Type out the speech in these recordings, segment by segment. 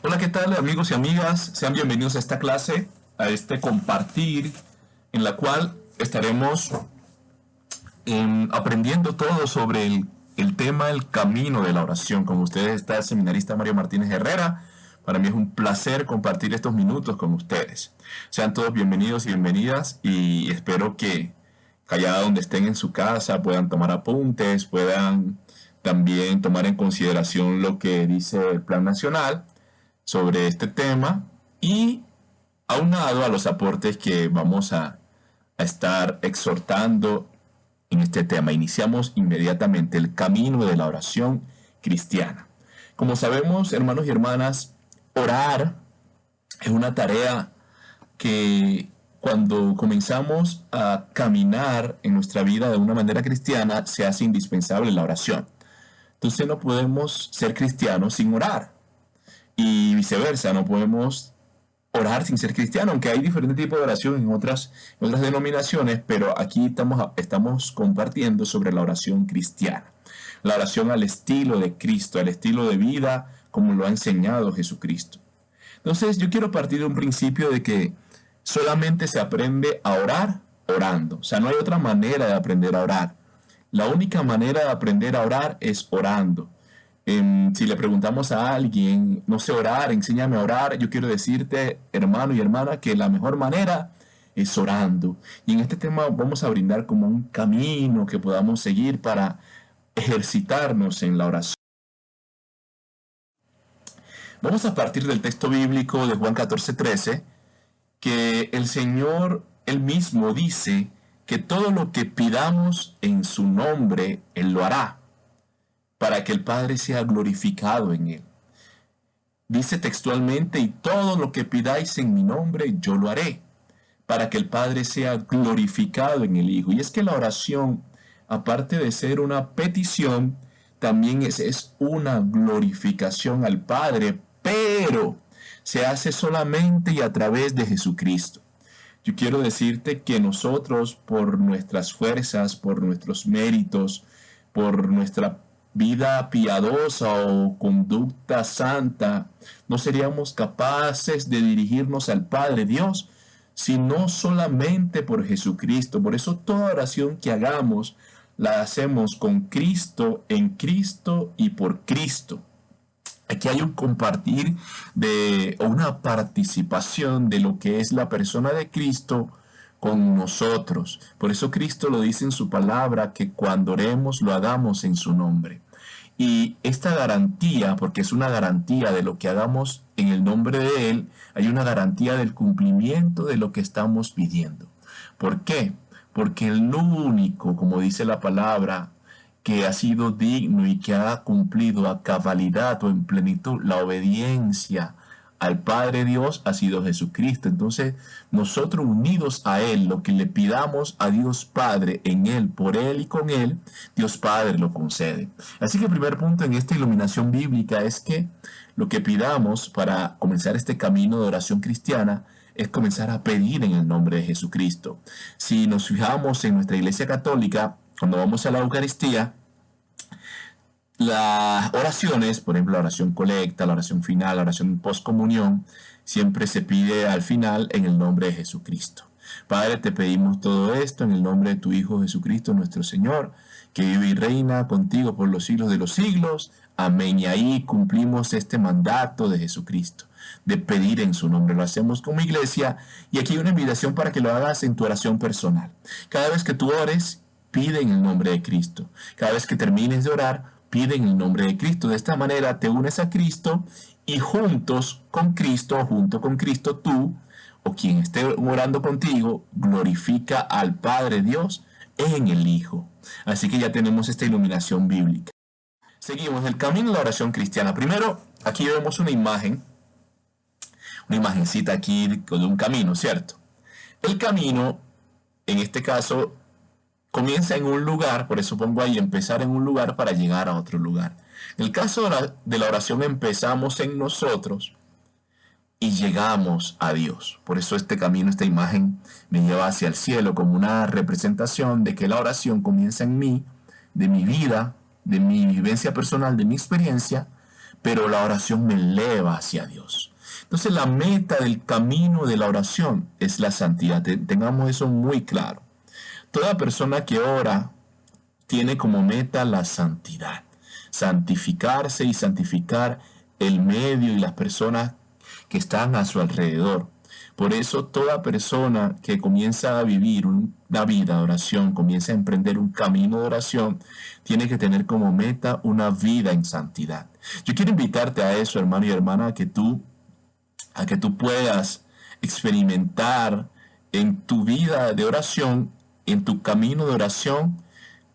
Hola, ¿qué tal amigos y amigas? Sean bienvenidos a esta clase, a este compartir, en la cual estaremos aprendiendo todo sobre el tema, el camino de la oración. Con ustedes está el seminarista Mario Martínez Herrera. Para mí es un placer compartir estos minutos con ustedes. Sean todos bienvenidos y bienvenidas y espero que allá donde estén en su casa puedan tomar apuntes, puedan también tomar en consideración lo que dice el Plan Nacional sobre este tema y aunado a los aportes que vamos a estar exhortando en este tema. Iniciamos inmediatamente el camino de la oración cristiana. Como sabemos, hermanos y hermanas, orar es una tarea que cuando comenzamos a caminar en nuestra vida de una manera cristiana, se hace indispensable la oración. Entonces no podemos ser cristianos sin orar. Y viceversa, no podemos orar sin ser cristiano, aunque hay diferentes tipos de oración en otras denominaciones, pero aquí estamos compartiendo sobre la oración cristiana. La oración al estilo de Cristo, al estilo de vida como lo ha enseñado Jesucristo. Entonces yo quiero partir de un principio de que solamente se aprende a orar orando. O sea, no hay otra manera de aprender a orar. La única manera de aprender a orar es orando. Si le preguntamos a alguien, no sé orar, enséñame a orar, yo quiero decirte, hermano y hermana, que la mejor manera es orando. Y en este tema vamos a brindar como un camino que podamos seguir para ejercitarnos en la oración. Vamos a partir del texto bíblico de Juan 14:13, que el Señor él mismo dice que todo lo que pidamos en su nombre, Él lo hará, para que el Padre sea glorificado en Él. Dice textualmente, y todo lo que pidáis en mi nombre, yo lo haré, para que el Padre sea glorificado en el Hijo. Y es que la oración, aparte de ser una petición, también es una glorificación al Padre, pero se hace solamente y a través de Jesucristo. Yo quiero decirte que nosotros, por nuestras fuerzas, por nuestros méritos, por nuestra vida piadosa o conducta santa, no seríamos capaces de dirigirnos al Padre Dios, sino solamente por Jesucristo. Por eso toda oración que hagamos, la hacemos con Cristo, en Cristo y por Cristo. Aquí hay un compartir o una participación de lo que es la persona de Cristo con nosotros. Por eso Cristo lo dice en su palabra, que cuando oremos lo hagamos en su nombre. Y esta garantía, porque es una garantía de lo que hagamos en el nombre de Él, hay una garantía del cumplimiento de lo que estamos pidiendo. ¿Por qué? Porque el único, como dice la palabra, que ha sido digno y que ha cumplido a cabalidad o en plenitud la obediencia al Padre Dios ha sido Jesucristo. Entonces, nosotros unidos a Él, lo que le pidamos a Dios Padre en Él, por Él y con Él, Dios Padre lo concede. Así que el primer punto en esta iluminación bíblica es que lo que pidamos para comenzar este camino de oración cristiana es comenzar a pedir en el nombre de Jesucristo. Si nos fijamos en nuestra Iglesia Católica, cuando vamos a la Eucaristía, las oraciones, por ejemplo, la oración colecta, la oración final, la oración postcomunión, siempre se pide al final en el nombre de Jesucristo. Padre, te pedimos todo esto en el nombre de tu Hijo Jesucristo, nuestro Señor, que vive y reina contigo por los siglos de los siglos. Amén. Y ahí cumplimos este mandato de Jesucristo, de pedir en su nombre. Lo hacemos como iglesia y aquí hay una invitación para que lo hagas en tu oración personal. Cada vez que tú ores, pide en el nombre de Cristo. Cada vez que termines de orar, pide en el nombre de Cristo. De esta manera te unes a Cristo y juntos con Cristo, junto con Cristo, tú o quien esté orando contigo, glorifica al Padre Dios en el Hijo. Así que ya tenemos esta iluminación bíblica. Seguimos el camino de la oración cristiana. Primero, aquí vemos una imagencita aquí de un camino, ¿cierto? El camino, en este caso, comienza en un lugar, por eso pongo ahí empezar en un lugar para llegar a otro lugar. En el caso de la oración empezamos en nosotros y llegamos a Dios. Por eso este camino, esta imagen me lleva hacia el cielo como una representación de que la oración comienza en mí, de mi vida, de mi vivencia personal, de mi experiencia, pero la oración me eleva hacia Dios. Entonces la meta del camino de la oración es la santidad. Tengamos eso muy claro. Toda persona que ora tiene como meta la santidad, santificarse y santificar el medio y las personas que están a su alrededor. Por eso toda persona que comienza a vivir una vida de oración, comienza a emprender un camino de oración, tiene que tener como meta una vida en santidad. Yo quiero invitarte a eso, hermano y hermana, a que tú puedas experimentar en tu vida de oración, en tu camino de oración,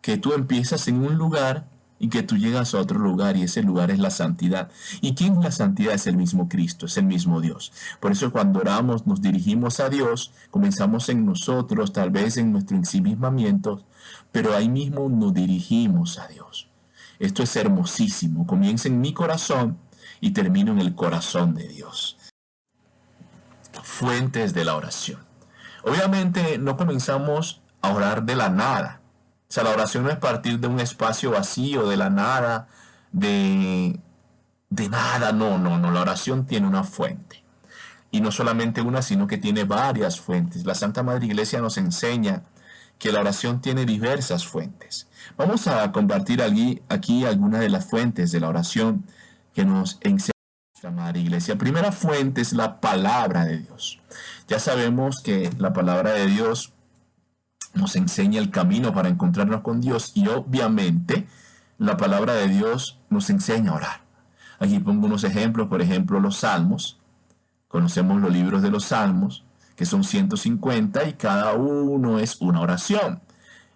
que tú empiezas en un lugar y que tú llegas a otro lugar, y ese lugar es la santidad. ¿Y quién es la santidad? Es el mismo Cristo, es el mismo Dios. Por eso cuando oramos, nos dirigimos a Dios, comenzamos en nosotros, tal vez en nuestro ensimismamiento, pero ahí mismo nos dirigimos a Dios. Esto es hermosísimo. Comienza en mi corazón y termino en el corazón de Dios. Fuentes de la oración. Obviamente no comenzamos a orar de la nada. O sea, la oración no es partir de un espacio vacío, de la nada, de nada. No. La oración tiene una fuente. Y no solamente una, sino que tiene varias fuentes. La Santa Madre Iglesia nos enseña que la oración tiene diversas fuentes. Vamos a compartir aquí algunas de las fuentes de la oración que nos enseña la Madre Iglesia. Primera fuente es la palabra de Dios. Ya sabemos que la palabra de Dios nos enseña el camino para encontrarnos con Dios, y obviamente la palabra de Dios nos enseña a orar. Aquí pongo unos ejemplos, por ejemplo, los salmos. Conocemos los libros de los salmos, que son 150, y cada uno es una oración.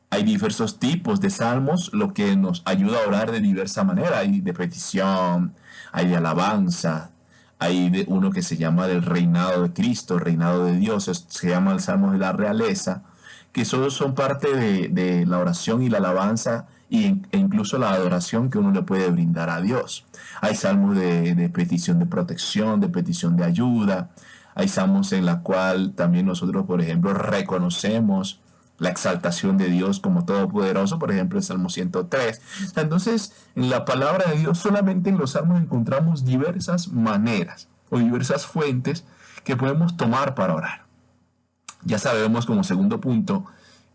Hay diversos tipos de salmos, lo que nos ayuda a orar de diversa manera. Hay de petición, hay de alabanza, hay de uno que se llama del reinado de Cristo, reinado de Dios, se llama el salmo de la realeza, que solo son parte de la oración y la alabanza e incluso la adoración que uno le puede brindar a Dios. Hay salmos de petición de protección, de petición de ayuda. Hay salmos en la cual también nosotros, por ejemplo, reconocemos la exaltación de Dios como todopoderoso, por ejemplo, el Salmo 103. Entonces, en la palabra de Dios, solamente en los salmos encontramos diversas maneras o diversas fuentes que podemos tomar para orar. Ya sabemos como segundo punto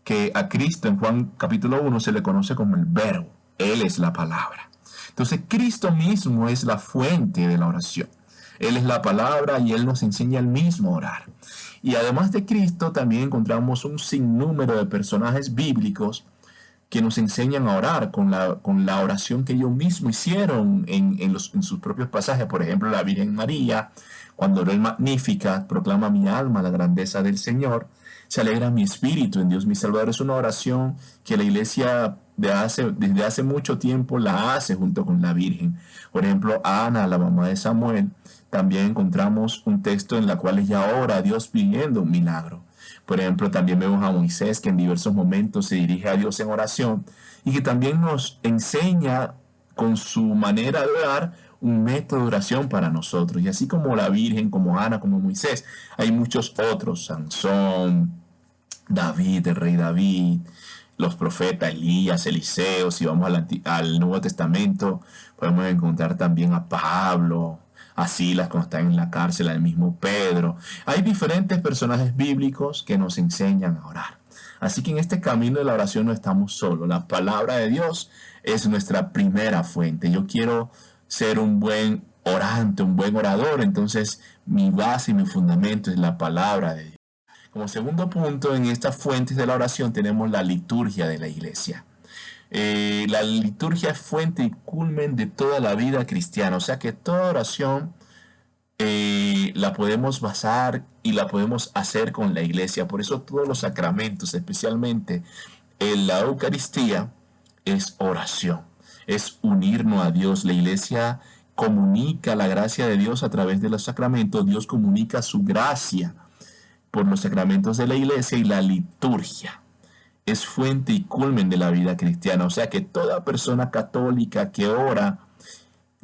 que a Cristo en Juan capítulo 1 se le conoce como el Verbo. Él es la palabra. Entonces Cristo mismo es la fuente de la oración. Él es la palabra y Él nos enseña el mismo a orar. Y además de Cristo también encontramos un sinnúmero de personajes bíblicos que nos enseñan a orar con la oración que ellos mismos hicieron en sus propios pasajes. Por ejemplo, la Virgen María, cuando oró el Magníficat, proclama mi alma la grandeza del Señor, se alegra mi espíritu en Dios mi Salvador. Es una oración que la Iglesia desde hace mucho tiempo la hace junto con la Virgen. Por ejemplo, Ana, la mamá de Samuel, también encontramos un texto en el cual ella ora a Dios pidiendo un milagro. Por ejemplo, también vemos a Moisés, que en diversos momentos se dirige a Dios en oración y que también nos enseña con su manera de orar un método de oración para nosotros. Y así como la Virgen, como Ana, como Moisés, hay muchos otros: Sansón, David, el rey David, los profetas Elías, Eliseo. Si vamos al Nuevo Testamento, podemos encontrar también a Pablo, a Silas cuando está en la cárcel, al mismo Pedro. Hay diferentes personajes bíblicos que nos enseñan a orar. Así que en este camino de la oración no estamos solos. La palabra de Dios es nuestra primera fuente. Yo quiero ser un buen orante, un buen orador, entonces mi base y mi fundamento es la palabra de Dios. Como segundo punto, en estas fuentes de la oración tenemos la liturgia de la iglesia. La liturgia es fuente y culmen de toda la vida cristiana, o sea que toda oración la podemos basar y la podemos hacer con la iglesia. Por eso todos los sacramentos, especialmente en la Eucaristía, es oración, es unirnos a Dios. La iglesia comunica la gracia de Dios a través de los sacramentos. Dios comunica su gracia por los sacramentos de la iglesia, y la liturgia es fuente y culmen de la vida cristiana. O sea que toda persona católica que ora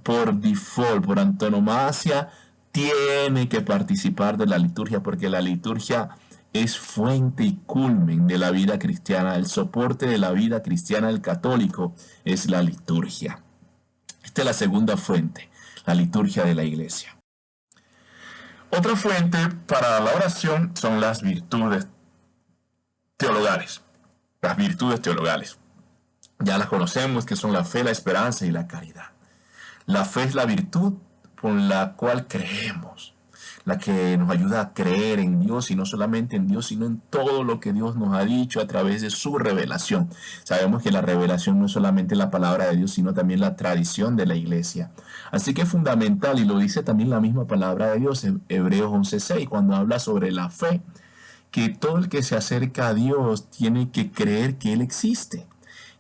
por default, por antonomasia, tiene que participar de la liturgia, porque la liturgia es fuente y culmen de la vida cristiana. El soporte de la vida cristiana del católico es la liturgia. Esta es la segunda fuente, la liturgia de la iglesia. Otra fuente para la oración son las virtudes teologales. Las virtudes teologales. Ya las conocemos, que son la fe, la esperanza y la caridad. La fe es la virtud por la cual creemos, la que nos ayuda a creer en Dios, y no solamente en Dios, sino en todo lo que Dios nos ha dicho a través de su revelación. Sabemos que la revelación no es solamente la palabra de Dios, sino también la tradición de la iglesia. Así que es fundamental, y lo dice también la misma palabra de Dios en Hebreos 11:6, cuando habla sobre la fe, que todo el que se acerca a Dios tiene que creer que Él existe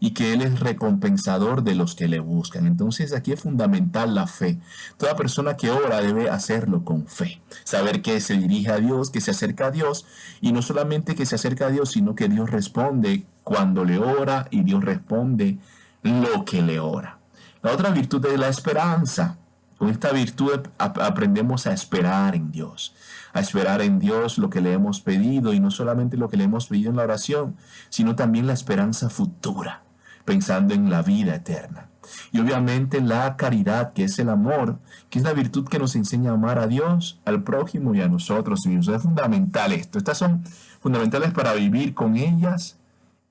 y que Él es recompensador de los que le buscan. Entonces aquí es fundamental la fe. Toda persona que ora debe hacerlo con fe. Saber que se dirige a Dios, que se acerca a Dios, y no solamente que se acerca a Dios, sino que Dios responde cuando le ora, y Dios responde lo que le ora. La otra virtud es la esperanza. Con esta virtud aprendemos a esperar en Dios. A esperar en Dios lo que le hemos pedido, y no solamente lo que le hemos pedido en la oración, sino también la esperanza futura, pensando en la vida eterna. Y obviamente la caridad, que es el amor, que es la virtud que nos enseña a amar a Dios, al prójimo y a nosotros mismos. Es fundamental esto. Estas son fundamentales para vivir con ellas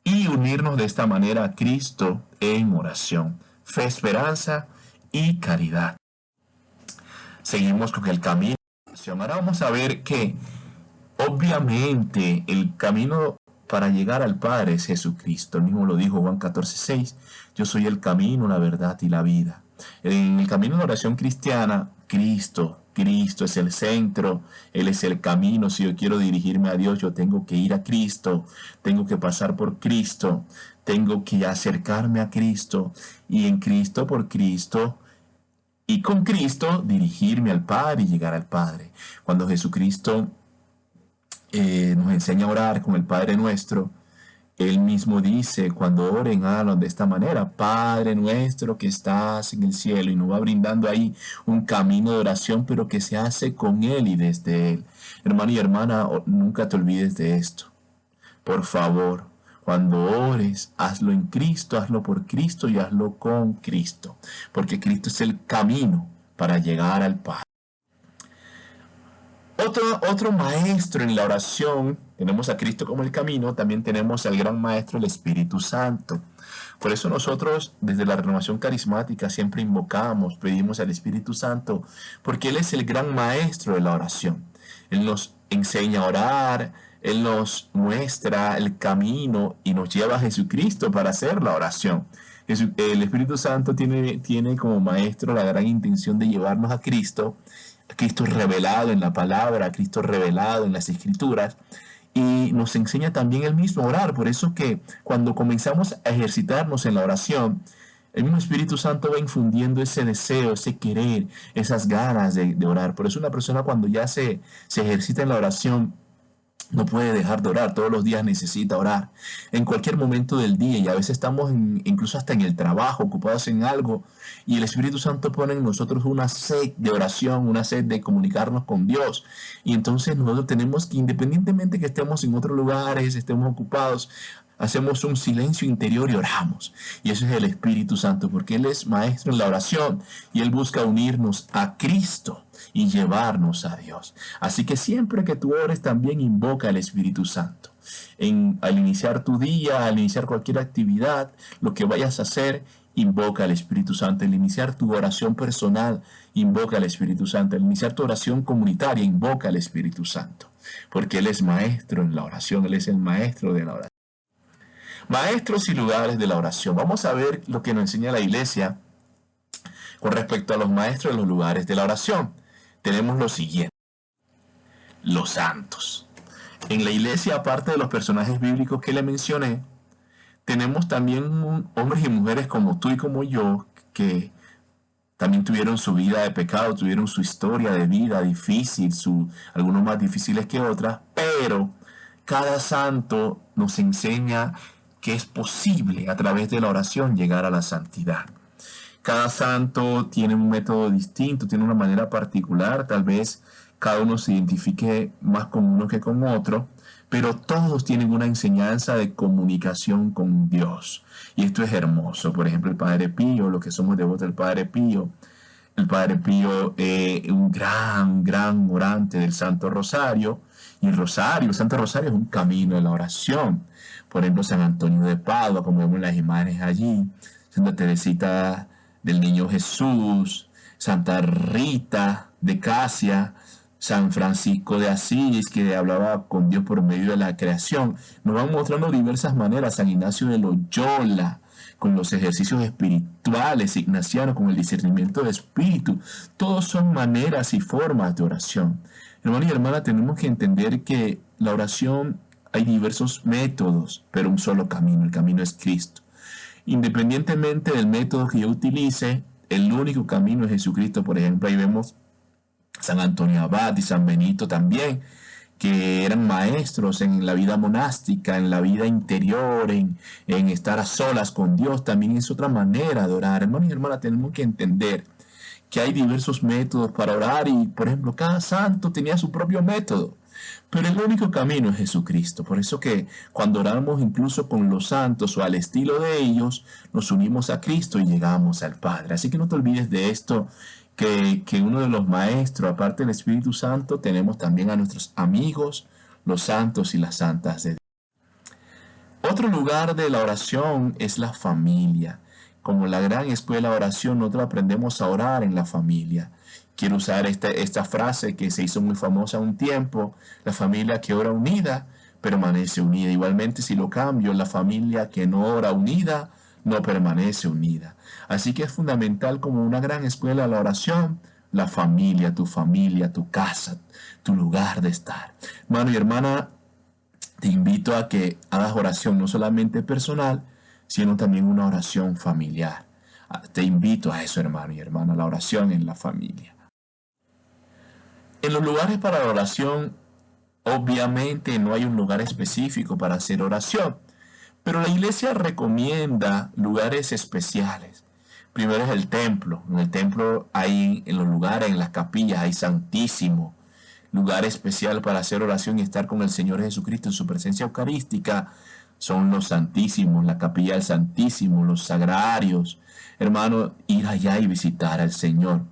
y unirnos de esta manera a Cristo en oración. Fe, esperanza y caridad. Seguimos con el camino. Ahora vamos a ver que obviamente el camino para llegar al Padre es Jesucristo. Él mismo lo dijo Juan 14:6. Yo soy el camino, la verdad y la vida. En el camino de la oración cristiana, Cristo es el centro, Él es el camino. Si yo quiero dirigirme a Dios, yo tengo que ir a Cristo, tengo que pasar por Cristo, tengo que acercarme a Cristo, y en Cristo, por Cristo y con Cristo dirigirme al Padre y llegar al Padre. Cuando Jesucristo nos enseña a orar con el Padre Nuestro, Él mismo dice, cuando oren, háganlo de esta manera: Padre nuestro que estás en el cielo, y nos va brindando ahí un camino de oración, pero que se hace con Él y desde Él. Hermano y hermana, nunca te olvides de esto. Por favor, cuando ores, hazlo en Cristo, hazlo por Cristo y hazlo con Cristo, porque Cristo es el camino para llegar al Padre. Otro maestro en la oración, tenemos a Cristo como el camino, también tenemos al gran maestro, el Espíritu Santo. Por eso nosotros desde la renovación carismática siempre invocamos, pedimos al Espíritu Santo, porque Él es el gran maestro de la oración. Él nos enseña a orar, Él nos muestra el camino y nos lleva a Jesucristo para hacer la oración. El Espíritu Santo tiene como maestro la gran intención de llevarnos a Cristo revelado en la palabra, a Cristo revelado en las Escrituras, y nos enseña también Él mismo a orar. Por eso que cuando comenzamos a ejercitarnos en la oración, el mismo Espíritu Santo va infundiendo ese deseo, ese querer, esas ganas de orar. Por eso una persona cuando ya se ejercita en la oración, no puede dejar de orar, todos los días necesita orar, en cualquier momento del día, y a veces estamos incluso hasta en el trabajo, ocupados en algo, y el Espíritu Santo pone en nosotros una sed de oración, una sed de comunicarnos con Dios, y entonces nosotros tenemos que, independientemente que estemos en otros lugares, estemos ocupados, hacemos un silencio interior y oramos. Y eso es el Espíritu Santo, porque Él es maestro en la oración y Él busca unirnos a Cristo y llevarnos a Dios. Así que siempre que tú ores, también invoca al Espíritu Santo. Al iniciar tu día, al iniciar cualquier actividad, lo que vayas a hacer, invoca al Espíritu Santo. Al iniciar tu oración personal, invoca al Espíritu Santo. Al iniciar tu oración comunitaria, invoca al Espíritu Santo, porque Él es maestro en la oración, Él es el maestro de la oración. Maestros y lugares de la oración. Vamos a ver lo que nos enseña la iglesia con respecto a los maestros de los lugares de la oración. Tenemos lo siguiente: los santos. En la iglesia, aparte de los personajes bíblicos que le mencioné, tenemos también hombres y mujeres como tú y como yo, que también tuvieron su vida de pecado, tuvieron su historia de vida difícil, algunos más difíciles que otras, pero cada santo nos enseña que es posible a través de la oración llegar a la santidad. Cada santo tiene un método distinto, tiene una manera particular, tal vez cada uno se identifique más con uno que con otro, pero todos tienen una enseñanza de comunicación con Dios. Y esto es hermoso. Por ejemplo, el Padre Pío, los que somos devotos del Padre Pío, El Padre Pío, un gran orante del Santo Rosario. Y el Santo Rosario es un camino de la oración. Por ejemplo, San Antonio de Padua, como vemos las imágenes allí, Santa Teresita del Niño Jesús, Santa Rita de Casia, San Francisco de Asís, que hablaba con Dios por medio de la creación. Nos van mostrando diversas maneras. San Ignacio de Loyola, con los ejercicios espirituales ignacianos, con el discernimiento de espíritu. Todos son maneras y formas de oración. Hermano y hermana, tenemos que entender que la oración hay diversos métodos, pero un solo camino. El camino es Cristo. Independientemente del método que yo utilice, el único camino es Jesucristo. Por ejemplo, ahí vemos San Antonio Abad y San Benito también, que eran maestros en la vida monástica, en la vida interior, en estar a solas con Dios. También es otra manera de orar. Hermanos y hermanas, tenemos que entender que hay diversos métodos para orar y, por ejemplo, cada santo tenía su propio método. Pero el único camino es Jesucristo. Por eso que cuando oramos incluso con los santos o al estilo de ellos, nos unimos a Cristo y llegamos al Padre. Así que no te olvides de esto, que uno de los maestros, aparte del Espíritu Santo, tenemos también a nuestros amigos, los santos y las santas de Dios. Otro lugar de la oración es la familia. Como la gran escuela de oración, nosotros aprendemos a orar en la familia. Quiero usar esta frase que se hizo muy famosa un tiempo: la familia que ora unida permanece unida. Igualmente, si lo cambio, la familia que no ora unida no permanece unida. Así que es fundamental, como una gran escuela de la oración, la familia, tu casa, tu lugar de estar. Hermano y hermana, te invito a que hagas oración no solamente personal, sino también una oración familiar. Te invito a eso, hermano y hermana, la oración en la familia. En los lugares para la oración, obviamente no hay un lugar específico para hacer oración, pero la iglesia recomienda lugares especiales. Primero es el templo. En el templo hay, en los lugares, en las capillas, hay santísimo, lugar especial para hacer oración y estar con el Señor Jesucristo en su presencia eucarística. Son los santísimos, la capilla del Santísimo, los sagrarios. Hermano, ir allá y visitar al Señor.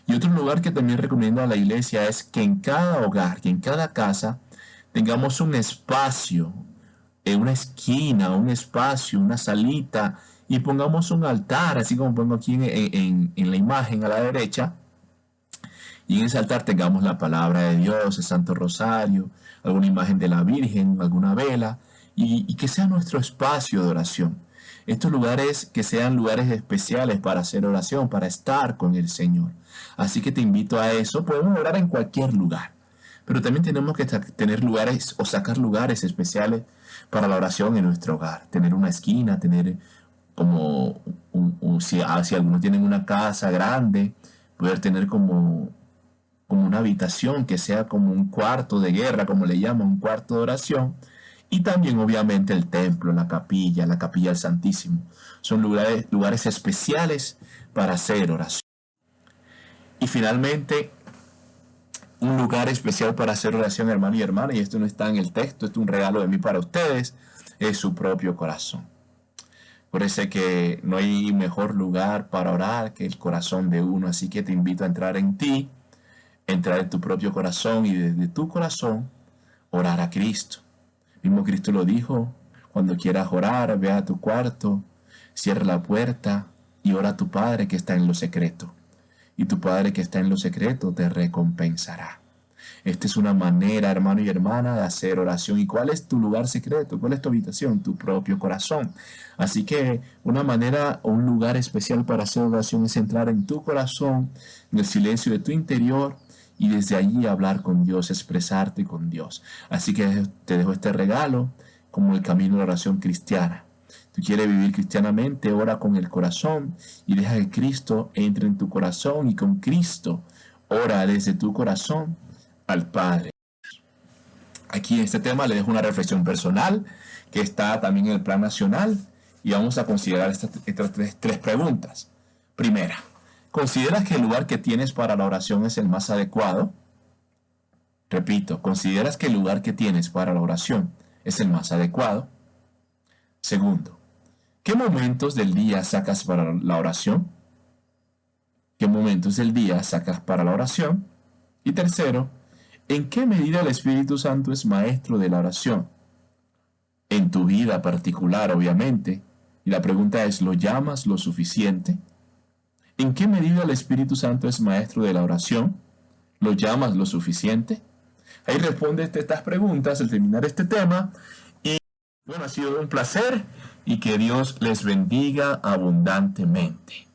Y otro lugar que también recomienda a la iglesia es que en cada hogar, que en cada casa, tengamos un espacio, una esquina, un espacio, una salita, y pongamos un altar, así como pongo aquí en la imagen a la derecha. Y en ese altar tengamos la palabra de Dios, el Santo Rosario, alguna imagen de la Virgen, alguna vela, y que sea nuestro espacio de oración. Estos lugares que sean lugares especiales para hacer oración, para estar con el Señor. Así que te invito a eso. Podemos orar en cualquier lugar, pero también tenemos que tener lugares o sacar lugares especiales para la oración en nuestro hogar. Tener una esquina, tener como, si algunos tienen una casa grande, poder tener como una habitación que sea como un cuarto de guerra, como le llaman, un cuarto de oración. Y también obviamente el templo, la capilla del Santísimo. Son lugares especiales para hacer oración. Y finalmente, un lugar especial para hacer oración, hermano y hermana, y esto no está en el texto, esto es un regalo de mí para ustedes, es su propio corazón. Por eso es que no hay mejor lugar para orar que el corazón de uno, así que te invito a entrar en ti, entrar en tu propio corazón y desde tu corazón orar a Cristo. Mismo Cristo lo dijo: cuando quieras orar, ve a tu cuarto, cierra la puerta y ora a tu Padre que está en lo secreto. Y tu Padre que está en lo secreto te recompensará. Esta es una manera, hermano y hermana, de hacer oración. ¿Y cuál es tu lugar secreto? ¿Cuál es tu habitación? Tu propio corazón. Así que una manera o un lugar especial para hacer oración es entrar en tu corazón, en el silencio de tu interior, y desde allí hablar con Dios, expresarte con Dios. Así que te dejo este regalo como el camino de la oración cristiana. Tú quieres vivir cristianamente, ora con el corazón y deja que Cristo entre en tu corazón, y con Cristo ora desde tu corazón al Padre. Aquí en este tema le dejo una reflexión personal que está también en el plan nacional, y vamos a considerar estas tres preguntas. Primera: ¿consideras que el lugar que tienes para la oración es el más adecuado? Repito, ¿consideras que el lugar que tienes para la oración es el más adecuado? Segundo, ¿qué momentos del día sacas para la oración? ¿Qué momentos del día sacas para la oración? Y tercero, ¿en qué medida el Espíritu Santo es maestro de la oración? En tu vida particular, obviamente. Y la pregunta es, ¿lo llamas lo suficiente? ¿En qué medida el Espíritu Santo es maestro de la oración? ¿Lo llamas lo suficiente? Ahí responde estas preguntas al terminar este tema. Y bueno, ha sido un placer y que Dios les bendiga abundantemente.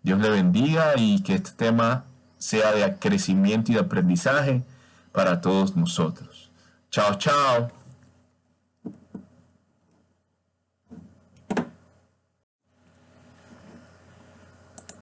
Dios le bendiga y que este tema sea de crecimiento y de aprendizaje para todos nosotros. Chao, chao.